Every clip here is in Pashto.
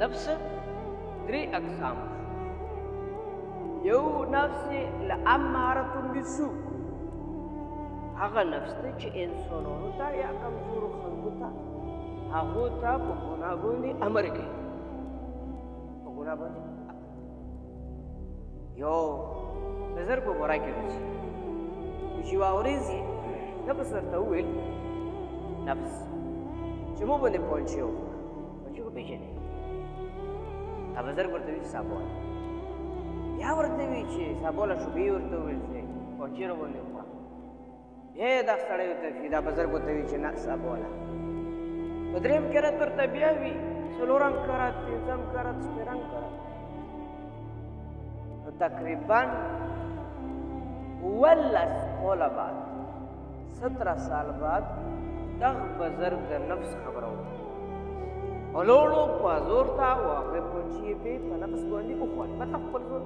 نفس درې اقسام یو نفس لاماره بالسوء هغه نفس دی چې انسانانو ته یا کمزورو خلکو ته هغو ته په ګناه باندې امر کوي په ګناه باندې یو نظر په باره کې راځي چې یوه ورځ یې نفس ورته وویل نفس چې مو باندې پونچې وکړه پونچې خو پېژنې ابوذر ورته وایي صابون بیا ورته وایي چې صابونه شوبې ورته وویل چې پونچې راباندې وکړه بیا یې دا سړی ورته وایي دا ابوذر ورته وایي چې نه صابونه په درېیم کرت ورته بیا وي څلورم کرت پنځم کرت شپېرم کرت نو تقریبا 18 قوله بعد 17 سال بعد دغه بزرګ د نفس خبره وکړه ولوړو په زور ته او هغې پونچې یې په نفس باندې وخوړ په خپل زور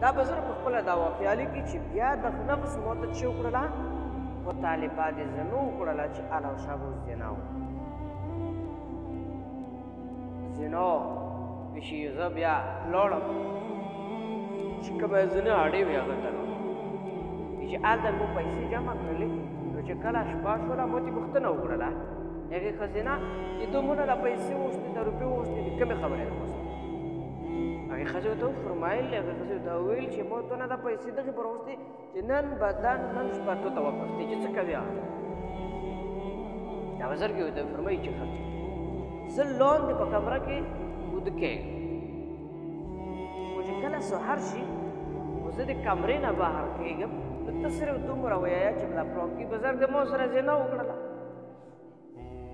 دا بزرګ په خپله دا واقعه لیکي چې بیا دغه نفس ما ته چې وکړله مطالبه د زنو وکړله چې اله او شابه زنا و زنا وشي زه بیا لاړم چې کومه زنا اړې وې هغه ته چې هلته مو پیسې جمع کړلې نو چې کله شپه شوله مو ترې پوښتنه وکړله هغې ښځې نه چې دومره له پیسې وغوښتې د روپۍ وغوښتې د کومې خبرې راوغوښتې هغې ښځې ورته وفرمایل هغې ښځې ورته وویل چې ما ته نه دا پیسې دغې پر وغوښتې چې نن بدن نن شپه تو ته وکړتې چې څه کوې هغه دا بزرګ یې ورته وفرمایي چې ښه زه لاندې په کمره کې وده کېږم خو چې کله سهار شي خو زه د کمرې نه بهر کېږم نو ته صرف دومره وایه چې دا پلانکي بزرګ د ما سره زنا وکړله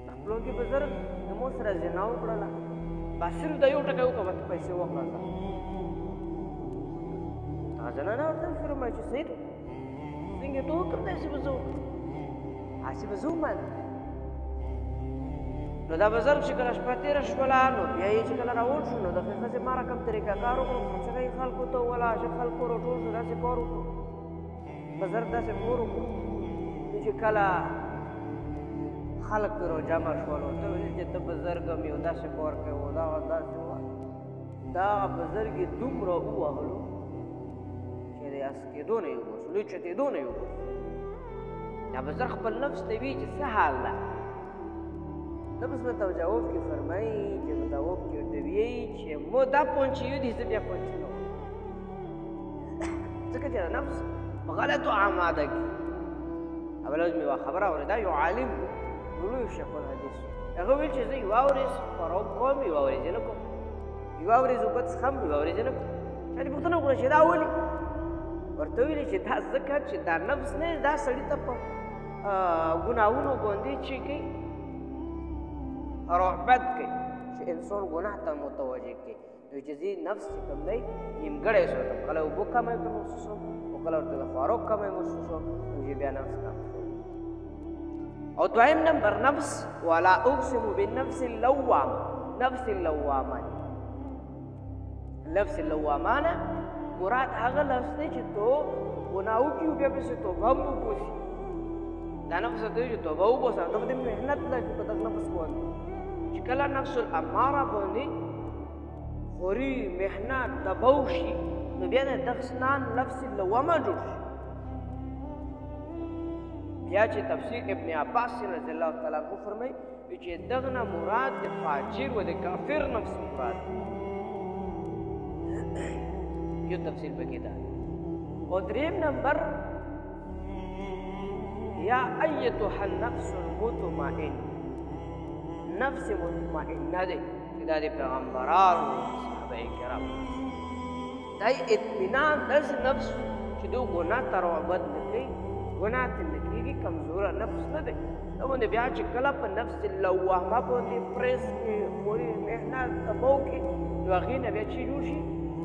دا پلانکي بزرګ د ما سره زنا وکړله بس صرف دا یو ټکی وکړه ته پیسې واخله هغه زنانه ورته وفرمایي چې صحیح ده څنګه ته وکړم داسې به زه وکړم هسې به زه ومنم نو دا بزرګ چې کله شپه تېره شوله نو بیا یې چې کله راوړ شو نو دغې ښځې ما رقم طریقه کار وکړو خرڅه یې خلکو ته وویله چې خلکو راټول شو داسې کار وکړو بزرګ داسې کور وکړو نو چې کله خلک پرې راجمع شول ورته ویل چې ته بزرګ م یو داسې کار کوې دغه داسې وه دغه بزرګ یې دومره ووهلو چې د اس کېدو نه یې وباسو لوی چتېدو نه یې وباسو دا بزرګ خپل نفس ته وایي چې څه حال ده نفس به ته جواب کې فرمایي چې په جواب کې ورته وایي چې مو دا پونچې یو دي زه بیا پونچې نه وم ځکه چې د نفس په غلطو آماده کې اوله ورځ مې یوه خبره اورېده یو عالم لوی شیخ الحدیث هغه ویل چې زه یوه ورځ خوراک کوم یوه ورځ یې نه کوم یوه ورځ اوبه څښم یوه ورځ یې نه کوم چا دې پوښتنه وکړه چې دا ولې ورته ویلې چې دا ځکه چې دا نفس نه دا سړي ته په ګناهونو باندې چې کوي رغبت کوي چې انسان ګناه ته متوجه کوي نو چې زه نفس چې کوم دی نیمګړی ساتم کله اوبه کمی ته محسوسوم او کله ورته د خوراک کمی محسوسوم نو چې بیا نفس کم شو او دویم نمبر نفس ولا اقسم بالنفس اللوامه نفس اللوامه نفس اللوامانه مراد هغه نفس دی چې تو ګناه وکړي بیا پسې توبه هم وباسي دا نفس ته چې توبه وباسه ته به دې محنت لګي په دغه نفس باندې چې کله نفس الاماره باندې خوري محنت تباو شي نو بیا د دغه نفس اللوامه جوړ شي بیا چې تفسیر ابن عباس رضی الله تعالی عنہ فرمایي چې دغه نه مراد د فاجر و د کافر نفس مراد یو تفسیر پکې ده او دریم نمبر یا ایتها النفس المطمئن نفس مطمئنه ده چې دا د پیغمبرانو صحابه کرام دای اطمینان داسې نفس چې دو ګناه ته رغبت نه کوي ګناه ته نه کېږي کمزوره نفس نه دی دا باندې بیا چې کله په نفس لوامه باندې پریس کې خوري محنت تباو کې نو هغې نه بیا چې جوړ شي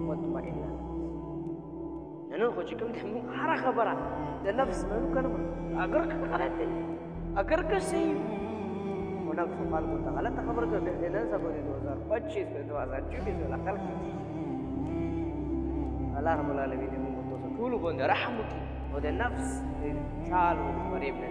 مطمئنه نن خو چې کوم دی موږ هره خبره د نفس منو که نه اگر که غلط دی اگر که صحیح خو نفس خلکو ته غلطه خبره کوي بیا نن سبا د 2025 په 2024 والا خلک الله رب العالمین موږ تاسو ټولو باندې رحم وکړي او د نفس د چال او د فریب نه